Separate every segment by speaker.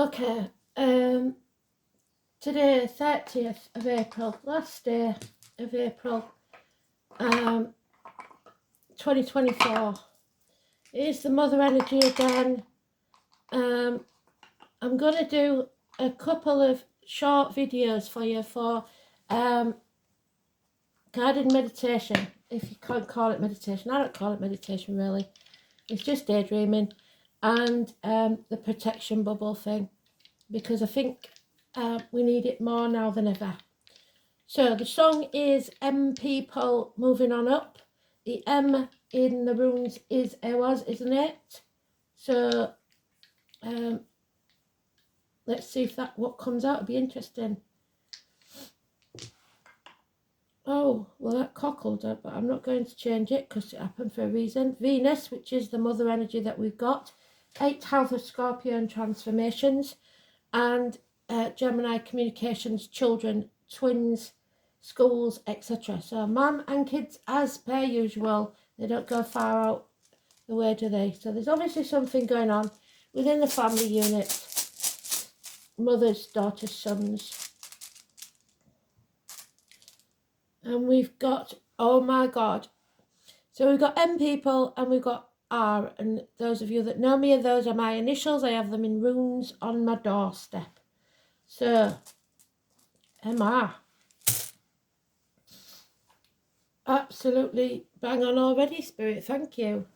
Speaker 1: Okay, today, 30th of April, last day of April, 2024. It is the Mother Energy again. I'm going to do a couple of short videos for you for guided meditation, if you can't call it meditation. I don't call it meditation really. It's just daydreaming, and the protection bubble thing, because I think we need it more now than ever. So the song is M People Moving On Up. The M in the runes is Ewas, isn't it? So let's see if what comes out. It'll be interesting. Oh, well, that cockled, but I'm not going to change it because it happened for a reason. Venus, which is the mother energy that we've got. 8th house of Scorpio and transformations. And Gemini, communications, children, twins, schools, etc. So mum and kids, as per usual, they don't go far out the way, do they? So there's obviously something going on within the family unit. Mothers, daughters, sons. And we've got, oh my God. So we've got M people and we've got R. And those of you that know me, those are my initials. I have them in runes on my doorstep. So, MR. Absolutely bang on already, Spirit. Thank you.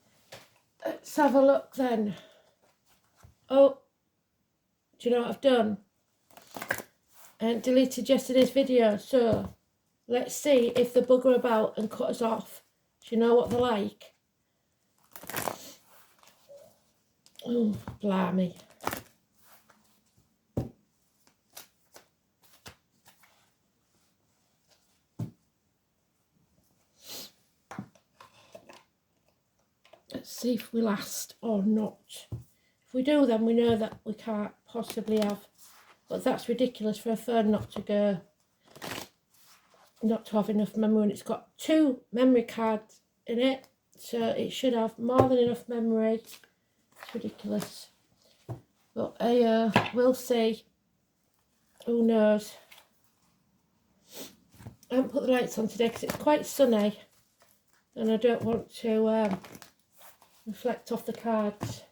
Speaker 1: Let's have a look then. Oh, do you know what I've done? And deleted yesterday's video. So, let's see if they bugger about and cut us off. Do you know what they're like? Oh, blimey. Let's see if we last or not. If we do, then we know that we can't possibly have. But that's ridiculous for a phone not to go, not to have enough memory. And it's got 2 memory cards in it, so it should have more than enough memory. It's ridiculous. But we'll see. Who knows? I haven't put the lights on today because it's quite sunny. And I don't want to reflect off the cards.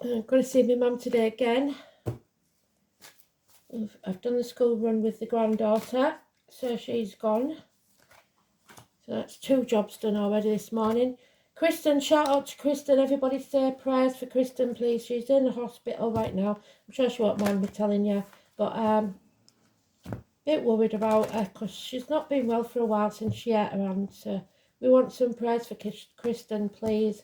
Speaker 1: I'm going to see my mum today again. I've done the school run with the granddaughter, so she's gone. So that's 2 jobs done already this morning. Kristen, shout out to Kristen. Everybody say prayers for Kristen, please. She's in the hospital right now. I'm sure she won't mind me telling you. But a bit worried about her because she's not been well for a while since she ate her hand. So we want some prayers for Kristen, please.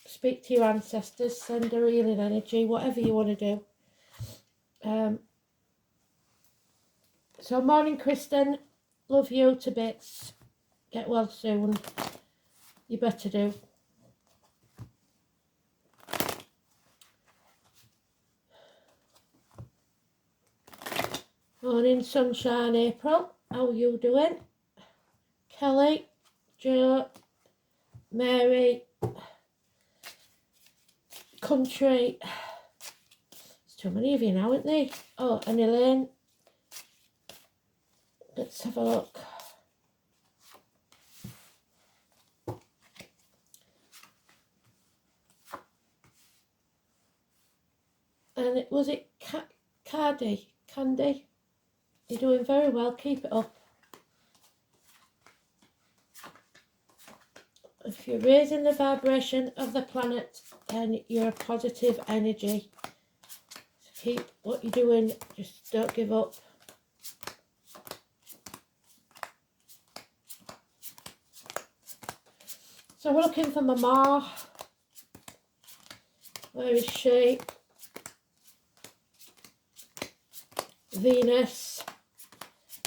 Speaker 1: Speak to your ancestors, send her healing energy, whatever you want to do. So morning, Kristen. Love you to bits. Get well soon. You better do. Morning, sunshine, April. How are you doing? Kelly, Joe, Mary, Country. There's too many of you now, aren't there? Oh, and Elaine. Let's have a look. And was it Candy? You're doing very well. Keep it up. If you're raising the vibration of the planet, then you're a positive energy. So keep what you're doing. Just don't give up. So we're looking for Mama. Where is she? Venus,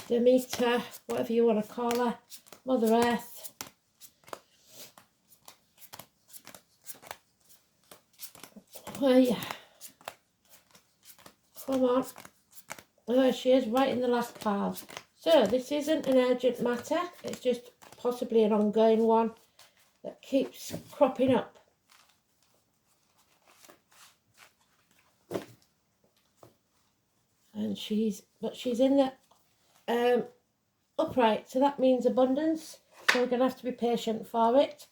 Speaker 1: Demeter, whatever you want to call her, Mother Earth. Where are you? Come on. There she is, right in the last pile. So this isn't an urgent matter, it's just possibly an ongoing one that keeps cropping up. and she's in the upright, so that means abundance. So we're going to have to be patient for it.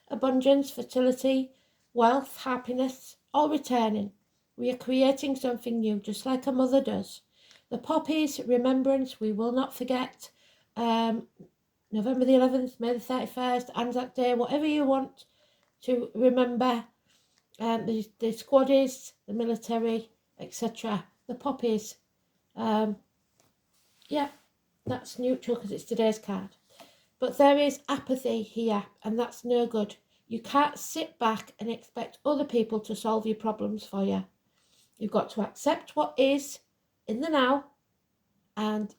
Speaker 1: Abundance, fertility, wealth, happiness, all returning. We are creating something new, just like a mother does. The poppies, remembrance, we will not forget. November the 11th, May the 31st, Anzac Day, whatever you want to remember. The squaddies, the military, etc. The poppies. Yeah, that's neutral because it's today's card. But there is apathy here, and that's no good. You can't sit back and expect other people to solve your problems for you. You've got to accept what is in the now and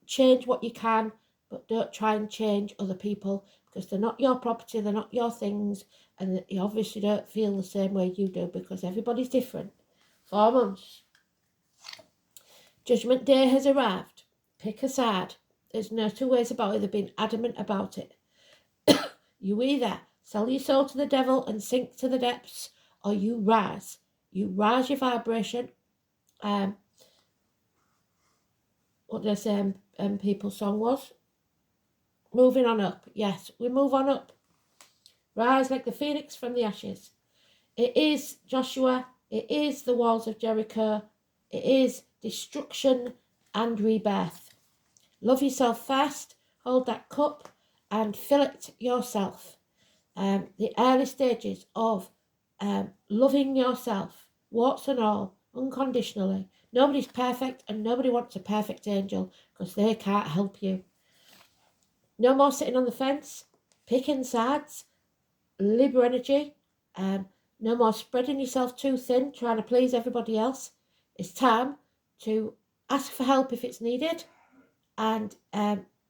Speaker 1: change what you can, but don't try and change other people because they're not your property, they're not your things, and you obviously don't feel the same way you do because everybody's different. 4 months. Judgment Day has arrived. Pick a side. There's no two ways about it. They've been adamant about it. You either sell your soul to the devil and sink to the depths, or you rise. You rise your vibration. What their people's song was? Moving on up. Yes, we move on up. Rise like the phoenix from the ashes. It is Joshua. It is the walls of Jericho. It is destruction and rebirth. Love yourself first. Hold that cup and fill it yourself. The early stages of loving yourself, warts and all, unconditionally. Nobody's perfect and nobody wants a perfect angel because they can't help you. No more sitting on the fence, picking sides, Libra energy. No more spreading yourself too thin, trying to please everybody else. It's time to ask for help if it's needed and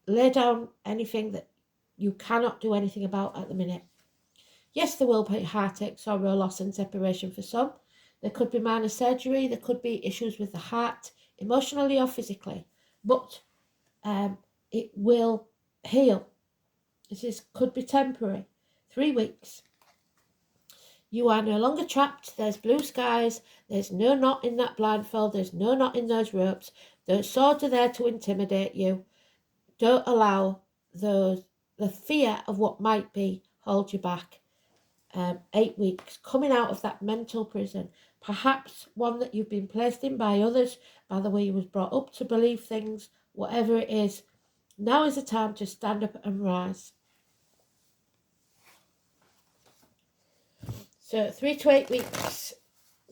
Speaker 1: lay down anything that you cannot do anything about at the minute. Yes, there will be heartache, sorrow, loss and separation for some. There could be minor surgery, there could be issues with the heart, emotionally or physically, but it will heal. Could be temporary. 3 weeks. You are no longer trapped. There's blue skies. There's no knot in that blindfold. There's no knot in those ropes. Those swords are there to intimidate you. Don't allow the fear of what might be hold you back. 8 weeks. Coming out of that mental prison. Perhaps one that you've been placed in by others, by the way you was brought up to believe things, whatever it is. Now is the time to stand up and rise. So 3 to 8 weeks.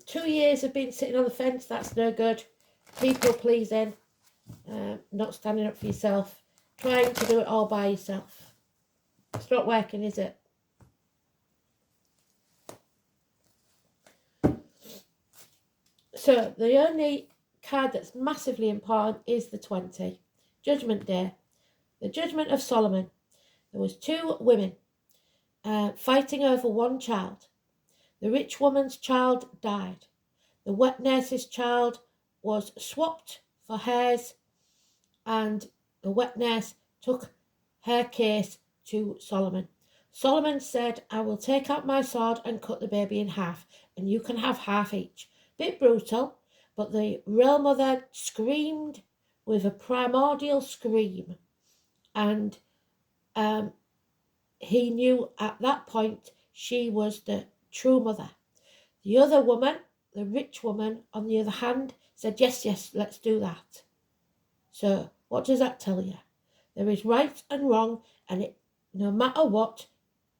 Speaker 1: 2 years of being sitting on the fence, that's no good. People pleasing, not standing up for yourself, trying to do it all by yourself. It's not working, is it? So the only card that's massively important is the 20. Judgment Day. The Judgment of Solomon. There was 2 women fighting over one child. The rich woman's child died. The wet nurse's child was swapped for hers, and the wet nurse took her case to Solomon. Solomon said, I will take out my sword and cut the baby in half, and you can have half each. Bit brutal, but the real mother screamed with a primordial scream, and he knew at that point she was the true mother. The other woman, the rich woman, on the other hand, said, yes, let's do that. So what does that tell you? There is right and wrong, and no matter what,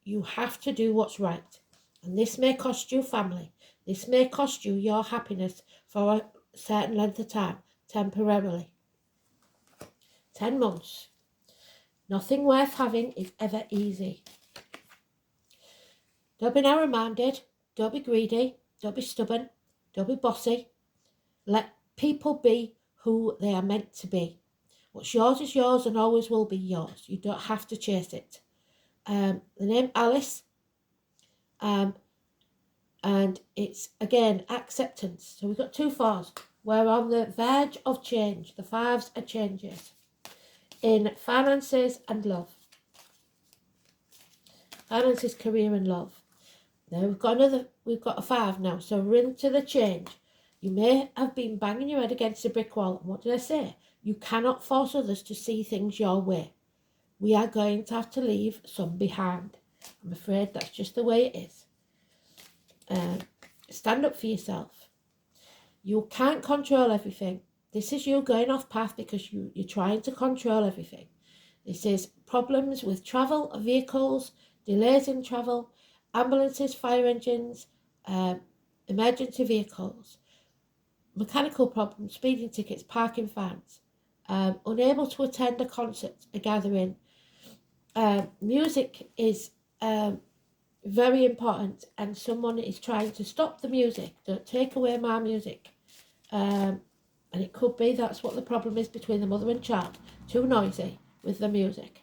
Speaker 1: you have to do what's right. And this may cost you family. This may cost you your happiness for a certain length of time, temporarily. 10 months. Nothing worth having is ever easy. Don't be narrow-minded. Don't be greedy. Don't be stubborn. Don't be bossy. Let people be who they are meant to be. What's yours is yours and always will be yours. You don't have to chase it. The name Alice. And it's, again, acceptance. So we've got 2 4s. We're on the verge of change. The 5s are changes. In finances and love. Finances, career and love. Now we've got a 5 now, so we're into the change. You may have been banging your head against a brick wall. And what did I say? You cannot force others to see things your way. We are going to have to leave some behind. I'm afraid that's just the way it is. Stand up for yourself. You can't control everything. This is you going off path because you're trying to control everything. This is problems with travel, vehicles, delays in travel, ambulances, fire engines, emergency vehicles, mechanical problems, speeding tickets, parking fines, unable to attend a concert, a gathering. Music is very important, and someone is trying to stop the music. Don't take away my music. And it could be that's what the problem is between the mother and child. Too noisy with the music.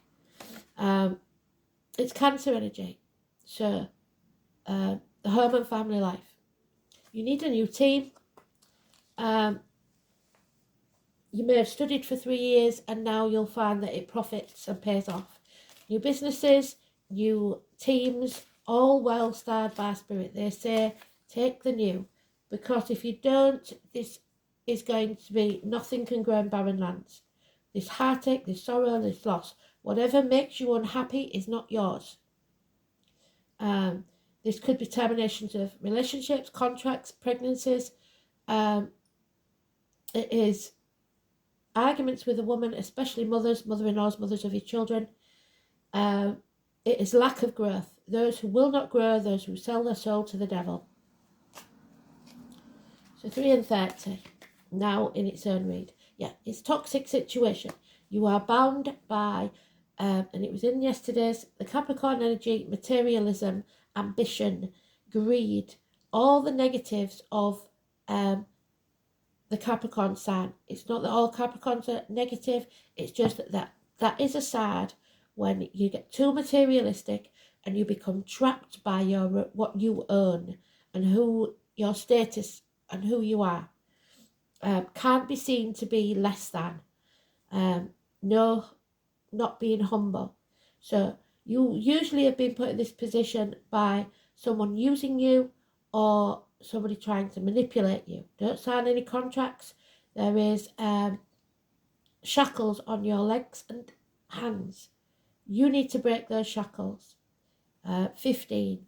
Speaker 1: It's Cancer energy. So, the home and family life. You need a new team. You may have studied for 3 years and now you'll find that it profits and pays off. New businesses, new teams, all well starred by spirit. They say, take the new. Because if you don't, this is going to be, nothing can grow in barren lands. This heartache, this sorrow, this loss, whatever makes you unhappy is not yours. This could be terminations of relationships, contracts, pregnancies. It is arguments with a woman, especially mothers, mother-in-laws, mothers of your children. It is lack of growth. Those who will not grow, those who sell their soul to the devil. So 3 and 30, now in its own read. Yeah, it's toxic situation. You are bound by, and it was in yesterday's, the Capricorn energy, materialism, ambition, greed, all the negatives of the Capricorn sign. It's not that all Capricorns are negative, it's just that is a side when you get too materialistic and you become trapped by what you own and who your status and who you are. Can't be seen to be less than. No, not being humble. So you usually have been put in this position by someone using you or somebody trying to manipulate you. Don't sign any contracts. There is shackles on your legs and hands. You need to break those shackles. 15.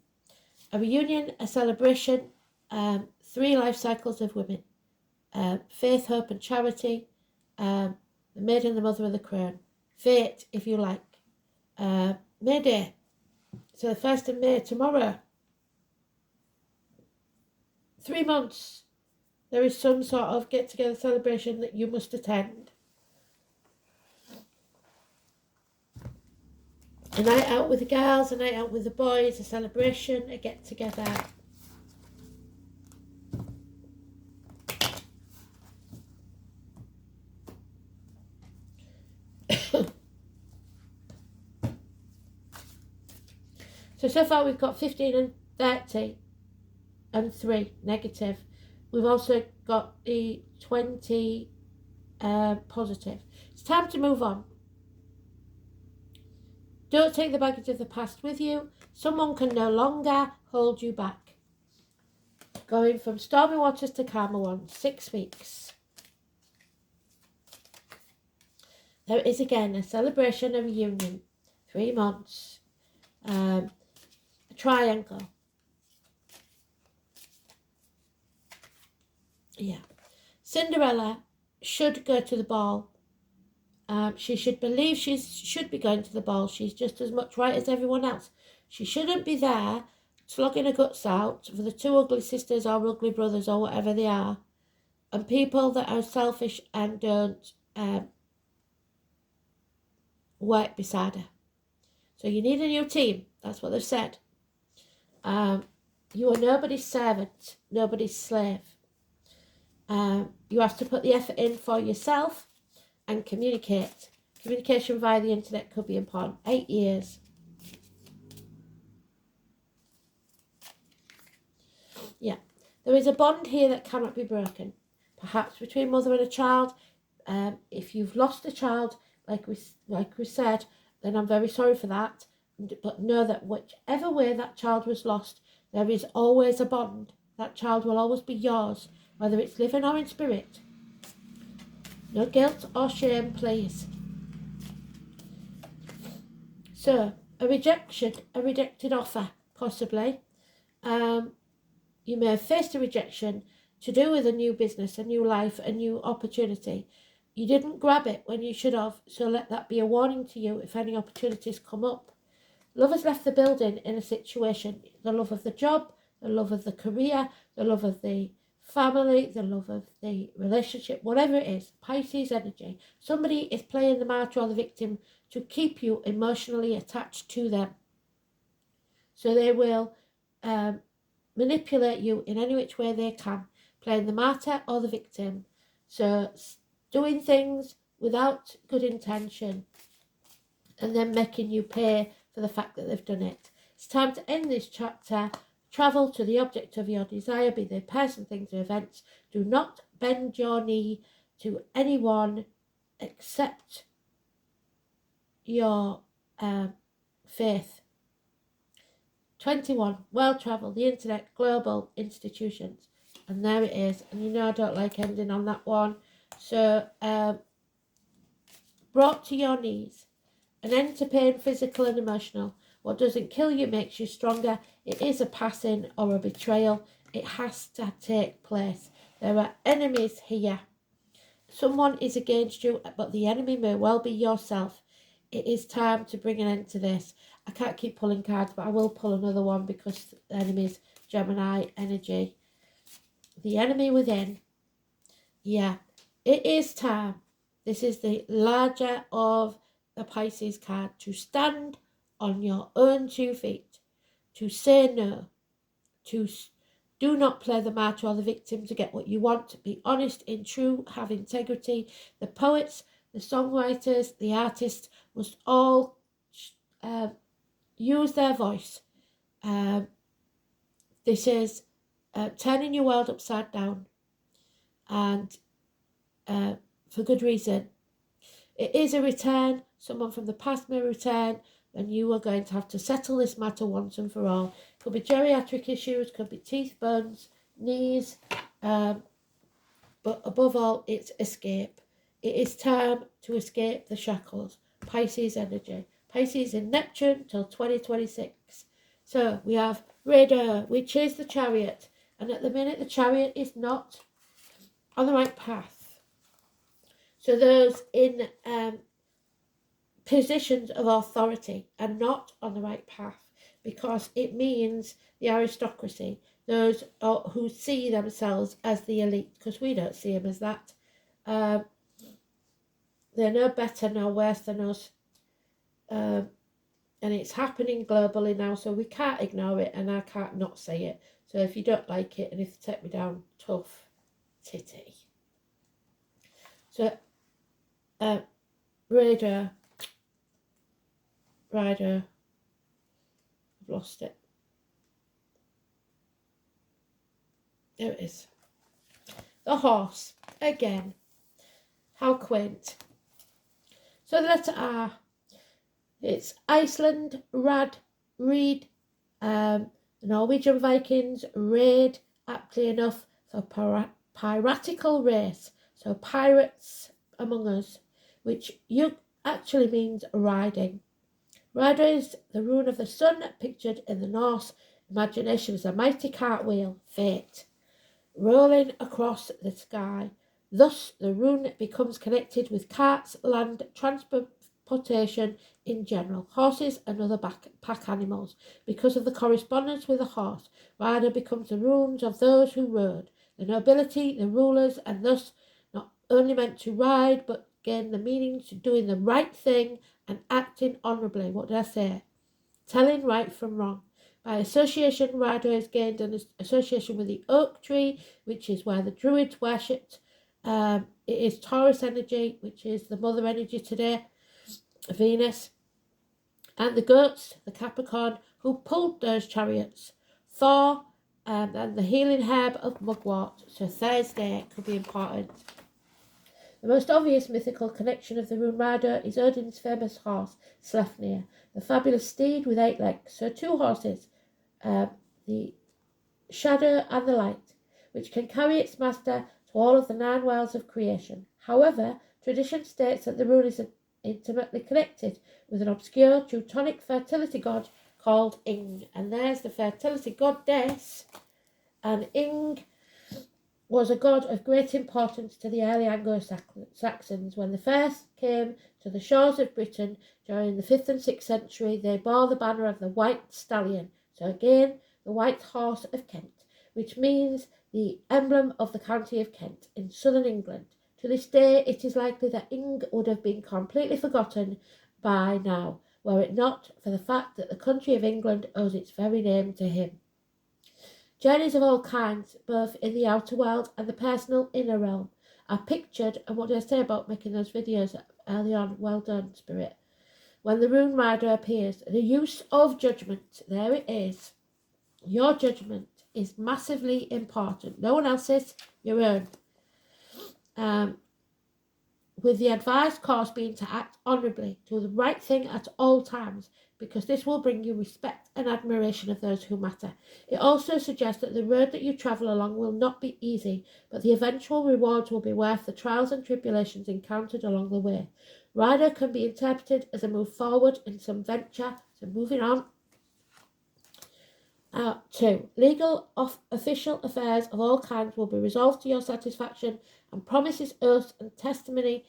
Speaker 1: A reunion, a celebration, 3 life cycles of women. Faith, hope and charity. The maiden, the mother of the crown. Fate, if you like. May Day. So the 1st of May, tomorrow. 3 months. There is some sort of get-together celebration that you must attend. A night out with the girls, a night out with the boys, a celebration, a get-together. So far we've got 15 and 30 and 3 negative. We've also got the 20 positive. It's time to move on. Don't take the baggage of the past with you. Someone can no longer hold you back. Going from stormy waters to calmer ones, 6 weeks. There is again a celebration, a reunion, 3 months. A triangle. Yeah. Cinderella should go to the ball. She should believe she should be going to the ball. She's just as much right as everyone else. She shouldn't be there slogging her guts out for the 2 ugly sisters or ugly brothers or whatever they are. And people that are selfish and don't work beside her. So you need a new team. That's what they've said. You are nobody's servant, nobody's slave. You have to put the effort in for yourself and communicate. Communication via the internet could be important. 8 years. Yeah. There is a bond here that cannot be broken. Perhaps between mother and a child. If you've lost a child, like we said, then I'm very sorry for that. But know that whichever way that child was lost, there is always a bond. That child will always be yours. whether it's living or in spirit. No guilt or shame, please. So, a rejected offer, possibly. You may have faced a rejection to do with a new business, a new life, a new opportunity. You didn't grab it when you should have, so let that be a warning to you if any opportunities come up. Love has left the building in a situation. The love of the job, the love of the career, the love of the family, the love of the relationship, whatever it is, Pisces energy. Somebody is playing the martyr or the victim to keep you emotionally attached to them. So they will manipulate you in any which way they can, playing the martyr or the victim. So doing things without good intention and then making you pay for the fact that they've done it. It's time to end this chapter. Travel to the object of your desire, be they person, things, or events. Do not bend your knee to anyone except your faith. 21. World travel, the internet, global institutions. And there it is. And you know I don't like ending on that one. So, brought to your knees. An end to pain, physical and emotional. What doesn't kill you makes you stronger. It is a passing or a betrayal. It has to take place. There are enemies here. Someone is against you, but the enemy may well be yourself. It is time to bring an end to this. I can't keep pulling cards, but I will pull another one because the enemy's Gemini energy. The enemy within. Yeah, it is time. This is the larger of the Pisces card. To stand on your own 2 feet. To say no. To do not play the martyr or the victim to get what you want. Be honest, true, have integrity. The poets, the songwriters, the artists must all use their voice. This is turning your world upside down, and for good reason. It is a return. Someone from the past may return, and you are going to have to settle this matter once and for all. Could be geriatric issues, could be teeth, bones, knees, but above all, it's escape. It is time to escape the shackles. Pisces energy. Pisces in Neptune till 2026. So we have Radar, which is the Chariot, and at the minute the Chariot is not on the right path. So those in positions of authority are not on the right path, because it means the aristocracy, those who see themselves as the elite, because we don't see them as that. They're no better, no worse than us. And it's happening globally now, so we can't ignore it, and I can't not say it. So if you don't like it, and if you take me down, tough titty. So, Rider, I've lost it. There it is. The horse, again. How quaint. So the letter R. It's Iceland, read, the Norwegian Vikings, raid, aptly enough, for piratical race. So pirates among us, which actually means riding. Rider is the rune of the sun, pictured in the Norse imagination as a mighty cartwheel, fate, rolling across the sky. Thus, the rune becomes connected with carts, land, transportation in general, horses and other pack animals. Because of the correspondence with a horse, rider becomes the runes of those who rode, the nobility, the rulers, and thus not only meant to ride, but gain the meaning to doing the right thing and acting honourably. What did I say? Telling right from wrong. By association, rider has gained an association with the oak tree, which is where the Druids worshipped. It is Taurus energy, which is the mother energy today, Venus, and the goats, the Capricorn, who pulled those chariots, Thor, and the healing herb of mugwort. So Thursday could be important. The most obvious mythical connection of the rune rider is Odin's famous horse, Sleipnir, the fabulous steed with 8 legs. So 2 horses, the shadow and the light. which can carry its master to all of the 9 worlds of creation. However, tradition states that the rune is intimately connected with an obscure Teutonic fertility god called Ing. And there's the fertility goddess. And Ing was a god of great importance to the early Anglo-Saxons. When they first came to the shores of Britain during the 5th and 6th century, they bore the banner of the White Stallion, so again, the White Horse of Kent, which means the emblem of the county of Kent in southern England. To this day, it is likely that Ing would have been completely forgotten by now, were it not for the fact that the country of England owes its very name to him. Journeys of all kinds, both in the outer world and the personal inner realm, are pictured, and what did I say about making those videos early on? Well done, Spirit. When the rune rider appears, the use of judgment, there it is. Your judgment is massively important. No one else's, your own. With the advised course being to act honourably, do the right thing at all times, because this will bring you respect and admiration of those who matter. It also suggests that the road that you travel along will not be easy, but the eventual rewards will be worth the trials and tribulations encountered along the way. Rider can be interpreted as a move forward in some venture, so moving on. 2. Legal official affairs of all kinds will be resolved to your satisfaction, and promises, oaths, and testimony,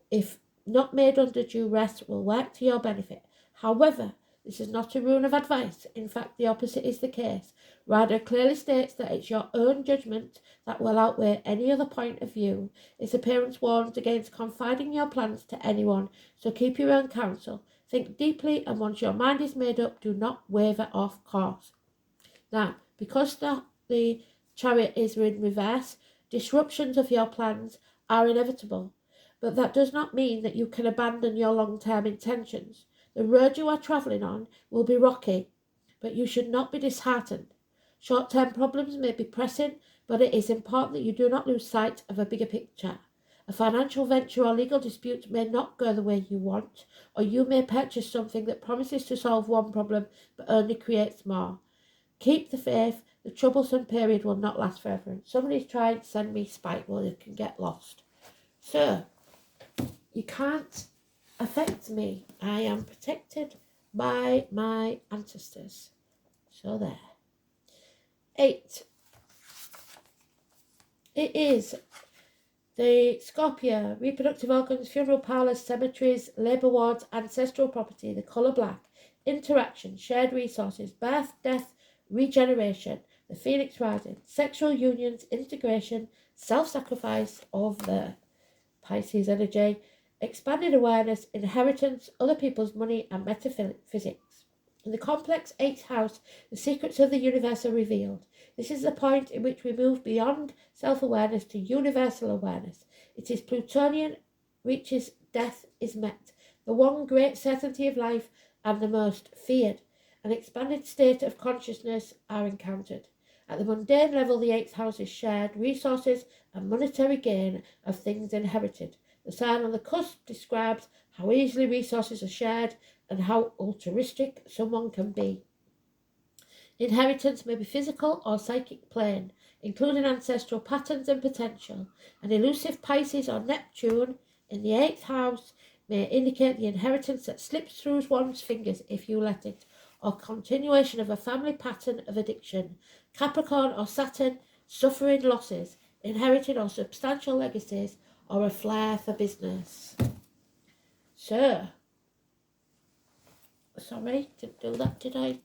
Speaker 1: if not made under due rest, will work to your benefit. However, this is not a rune of advice. In fact, the opposite is the case. Rider clearly states that it's your own judgment that will outweigh any other point of view. Its appearance warns against confiding your plans to anyone, so keep your own counsel. Think deeply, and once your mind is made up, do not waver off course. Now, because the Chariot is in reverse, disruptions of your plans are inevitable, but that does not mean that you can abandon your long-term intentions. The road you are travelling on will be rocky, but you should not be disheartened. Short-term problems may be pressing, but it is important that you do not lose sight of a bigger picture. A financial venture or legal dispute may not go the way you want, or you may purchase something that promises to solve one problem but only creates more. Keep the faith. The troublesome period will not last forever. Somebody's trying to send me spike. Well, you can get lost. So, you can't affect me. I am protected by my ancestors. So there. 8. It is the Scorpio, reproductive organs, funeral parlours, cemeteries, labour wards, ancestral property, the colour black, interaction, shared resources, birth, death, regeneration, the phoenix rising, sexual unions, integration, self-sacrifice of the Pisces energy, expanded awareness, inheritance, other people's money, and metaphysics. In the complex 8th house, the secrets of the universe are revealed. This is the point in which we move beyond self-awareness to universal awareness. It is Plutonian, reaches death is met, the one great certainty of life and the most feared. An expanded state of consciousness are encountered. At the mundane level, the 8th house is shared resources and monetary gain of things inherited. The sign on the cusp describes how easily resources are shared and how altruistic someone can be. Inheritance may be physical or psychic plane, including ancestral patterns and potential. An elusive Pisces or Neptune in the 8th house may indicate the inheritance that slips through one's fingers if you let it, or continuation of a family pattern of addiction. Capricorn or Saturn, suffering losses, inherited or substantial legacies, or a flair for business. So, sorry, didn't do that, did I?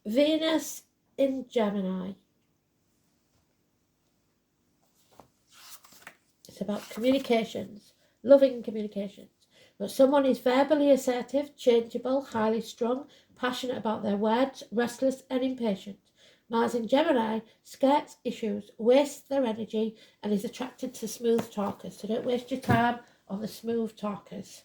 Speaker 1: Venus in Gemini. It's about communications, loving communications. But someone is verbally assertive, changeable, highly strung, passionate about their words, restless and impatient. Mars in Gemini skirts issues, wastes their energy, and is attracted to smooth talkers. So don't waste your time on the smooth talkers.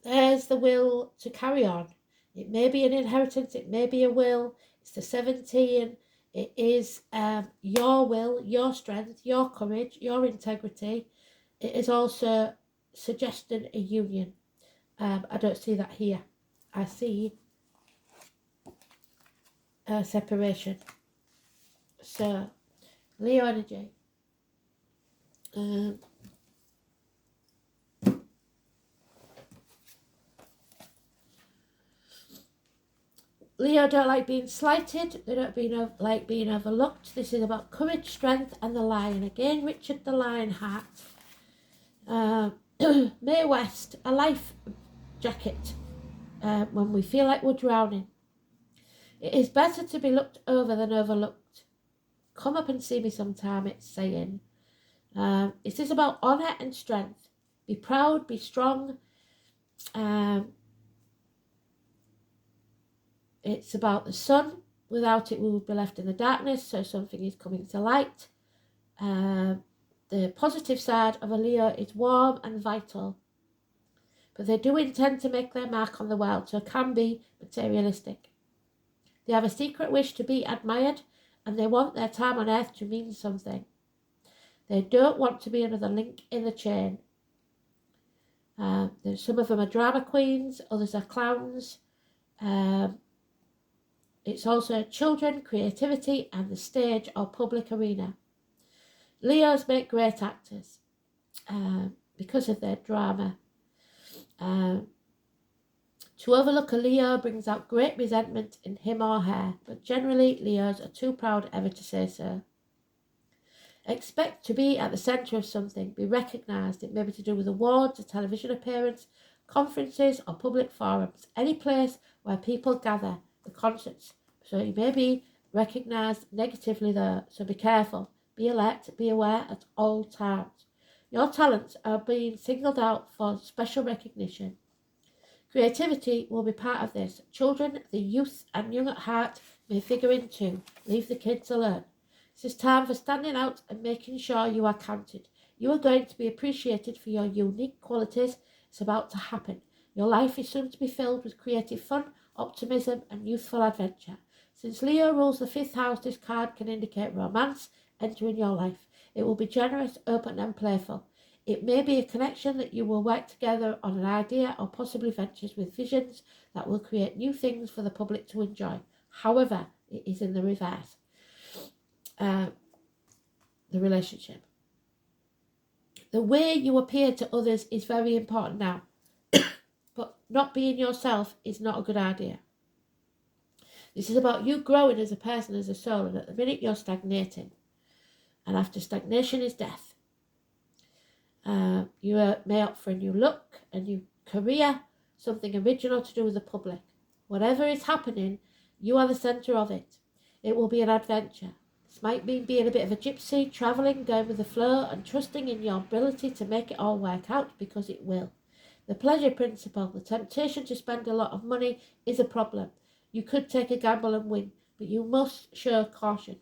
Speaker 1: There's the will to carry on. It may be an inheritance, it may be a will. It's the 17. It is your will, your strength, your courage, your integrity. It is also suggesting a union. I don't see that here. I see separation. So, Leo energy. Leo don't like being slighted. They don't like being overlooked. This is about courage, strength, and the lion. Again, Richard the Lionheart. Mae West, a life jacket when we feel like we're drowning. It is better to be looked over than overlooked. Come up and see me sometime, it's saying. It is about honour and strength. Be proud, be strong. It's about the sun. Without it, we would be left in the darkness, so something is coming to light. The positive side of a Leo is warm and vital. But they do intend to make their mark on the world, so can be materialistic. They have a secret wish to be admired, and they want their time on earth to mean something. They don't want to be another link in the chain. Some of them are drama queens, others are clowns. It's also children, creativity, and the stage or public arena. Leos make great actors because of their drama. To overlook a Leo brings out great resentment in him or her, but generally Leos are too proud ever to say so. Expect to be at the centre of something, be recognised. It may be to do with awards, a television appearance, conferences or public forums, any place where people gather, the concerts. So you may be recognised negatively though, so be careful. Be alert, be aware at all times. Your talents are being singled out for special recognition. Creativity will be part of this. Children, the youth and young at heart may figure in too. Leave the kids alone. This is time for standing out and making sure you are counted. You are going to be appreciated for your unique qualities. It's about to happen. Your life is soon to be filled with creative fun, optimism and youthful adventure. Since Leo rules the 5th house, this card can indicate romance entering your life. It will be generous, open and playful. It may be a connection that you will work together on an idea or possibly ventures with visions that will create new things for the public to enjoy. However, it is in the reverse. The relationship. The way you appear to others is very important now, but not being yourself is not a good idea. This is about you growing as a person, as a soul, and at the minute you're stagnating. And after stagnation is death. You may opt for a new look, a new career, something original to do with the public. Whatever is happening, you are the centre of it. It will be an adventure. This might mean being a bit of a gypsy, travelling, going with the flow, and trusting in your ability to make it all work out, because it will. The pleasure principle, the temptation to spend a lot of money, is a problem. You could take a gamble and win, but you must show caution.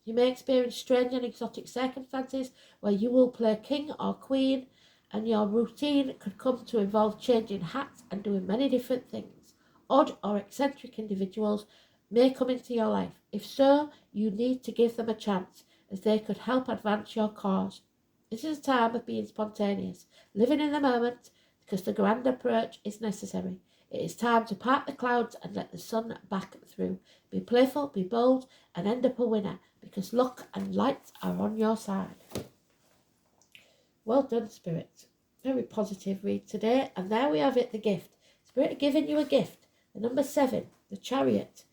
Speaker 1: You may experience strange and exotic circumstances where you will play king or queen, and your routine could come to involve changing hats and doing many different things. Odd or eccentric individuals may come into your life. If so, you need to give them a chance, as they could help advance your cause. This is a time of being spontaneous, living in the moment, because the grand approach is necessary. It is time to part the clouds and let the sun back through. Be playful, be bold, and end up a winner, because luck and light are on your side. Well done, Spirit. Very positive read today. And there we have it, the gift. Spirit are giving you a gift. The number 7, the Chariot.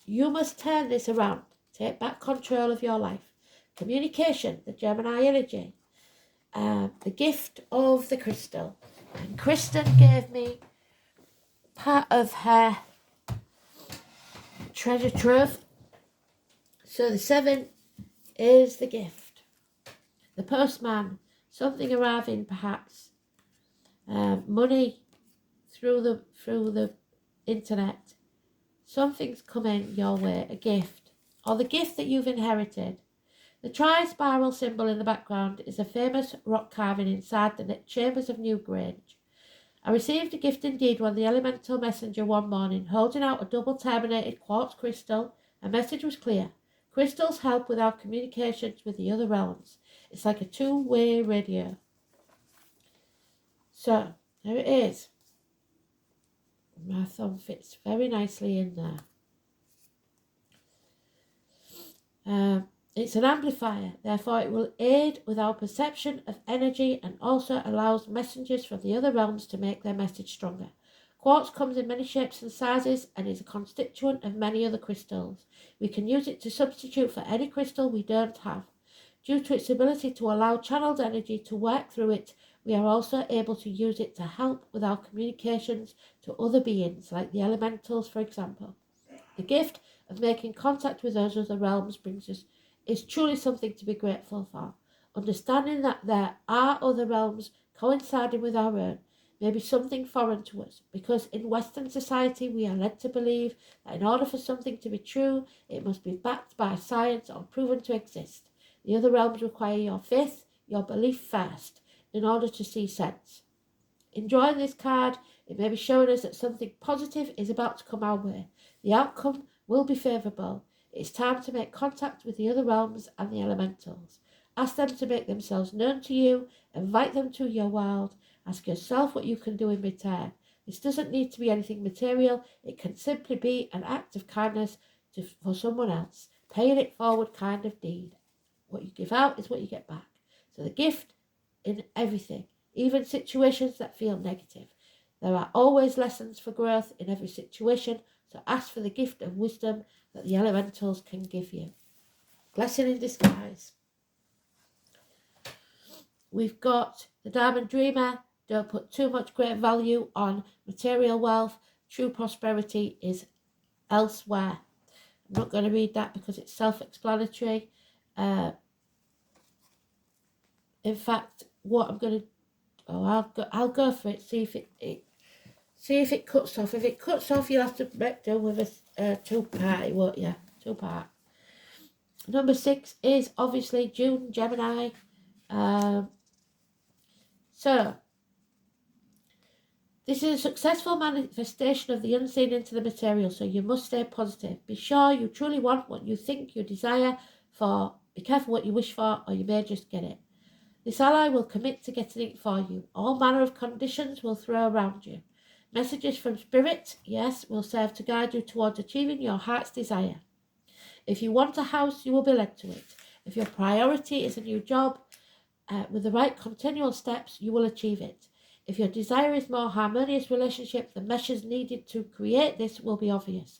Speaker 1: You must turn this around. Take back control of your life. Communication, the Gemini energy. The gift of the crystal. And Kristen gave me part of her treasure trove. So the 7 is the gift. The postman, something arriving perhaps. Money through the internet. Something's coming your way, a gift. Or the gift that you've inherited. The tri-spiral symbol in the background is a famous rock carving inside the chambers of Newgrange. I received a gift indeed when the elemental messenger one morning, holding out a double-terminated quartz crystal. A message was clear. Crystals help with our communications with the other realms. It's like a two-way radio. So, there it is. My thumb fits very nicely in there. It's an amplifier, therefore it will aid with our perception of energy and also allows messengers from the other realms to make their message stronger. Quartz comes in many shapes and sizes and is a constituent of many other crystals. We can use it to substitute for any crystal we don't have. Due to its ability to allow channeled energy to work through it, we are also able to use it to help with our communications to other beings, like the elementals, for example. The gift of making contact with those other realms brings us is truly something to be grateful for. Understanding that there are other realms coinciding with our own may be something foreign to us, because in Western society we are led to believe that in order for something to be true, it must be backed by science or proven to exist. The other realms require your faith, your belief first, in order to see sense. In drawing this card, it may be showing us that something positive is about to come our way. The outcome will be favourable. It's time to make contact with the other realms and the elementals. Ask them to make themselves known to you, invite them to your world, ask yourself what you can do in return. This doesn't need to be anything material, it can simply be an act of kindness for someone else, paying it forward kind of deed. What you give out is what you get back. So the gift in everything, even situations that feel negative. There are always lessons for growth in every situation, so ask for the gift of wisdom that the elementals can give you. Blessing in disguise. We've got the Diamond Dreamer. Don't put too much great value on material wealth. True prosperity is elsewhere. I'm not going to read that because it's self-explanatory. In fact, what I'm going to I'll go for it. See if it cuts off. If it cuts off, you'll have to make do with a two-part, won't you? Two-part. Number 6 is obviously June, Gemini. So this is a successful manifestation of the unseen into the material, so you must stay positive. Be sure you truly want what you think you desire for. Be careful what you wish for, or you may just get it. This ally will commit to getting it for you. All manner of conditions will throw around you. Messages from Spirit, yes, will serve to guide you towards achieving your heart's desire. If you want a house, you will be led to it. If your priority is a new job, with the right continual steps, you will achieve it. If your desire is more harmonious relationship, the measures needed to create this will be obvious.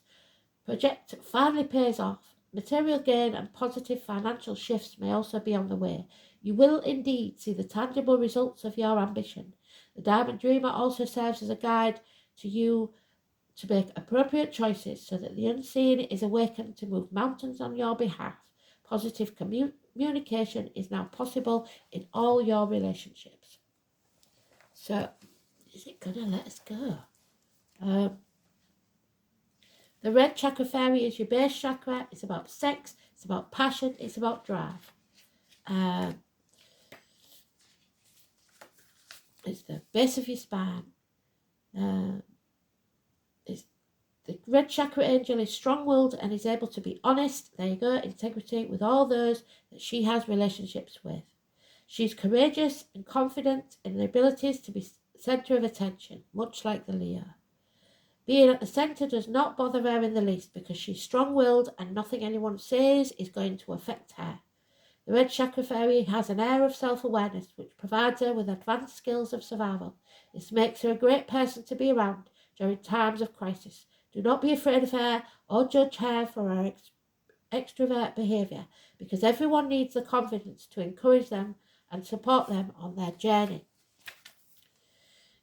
Speaker 1: Project finally pays off. Material gain and positive financial shifts may also be on the way. You will indeed see the tangible results of your ambition. The Diamond Dreamer also serves as a guide to you to make appropriate choices so that the unseen is awakened to move mountains on your behalf. Positive communication is now possible in all your relationships. So, is it going to let us go? The red chakra fairy is your base chakra. It's about sex, it's about passion, it's about drive. It's the base of your spine. The red chakra angel is strong-willed and is able to be honest, there you go, integrity, with all those that she has relationships with. She's courageous and confident in her abilities to be centre of attention, much like the Leo. Being at the centre does not bother her in the least because she's strong-willed and nothing anyone says is going to affect her. The red chakra fairy has an air of self-awareness which provides her with advanced skills of survival. This makes her a great person to be around during times of crisis. Do not be afraid of her or judge her for her extrovert behaviour, because everyone needs the confidence to encourage them and support them on their journey.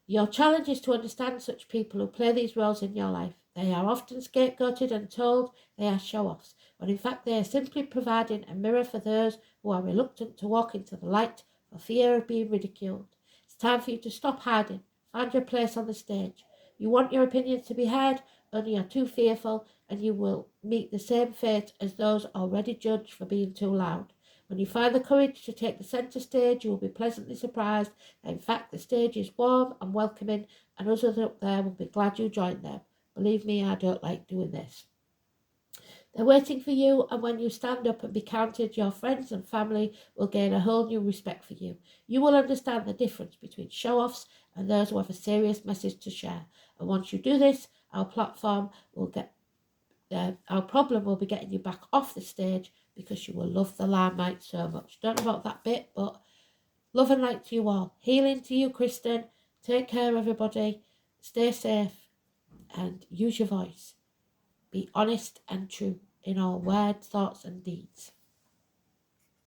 Speaker 1: Your challenge is to understand such people who play these roles in your life. They are often scapegoated and told they are show-offs, when in fact they are simply providing a mirror for those who are reluctant to walk into the light for fear of being ridiculed. It's time for you to stop hiding. Find your place on the stage. You want your opinions to be heard, only you're too fearful, and you will meet the same fate as those already judged for being too loud. When you find the courage to take the centre stage, you will be pleasantly surprised that in fact the stage is warm and welcoming, and others up there will be glad you joined them. Believe me, I don't like doing this. They're waiting for you, and when you stand up and be counted, your friends and family will gain a whole new respect for you. You will understand the difference between show-offs and those who have a serious message to share. And once you do this, our problem will be getting you back off the stage because you will love the limelight so much. Don't know about that bit, but love and light to you all. Healing to you, Kristen. Take care, everybody. Stay safe and use your voice. Be honest and true in all words, thoughts and deeds.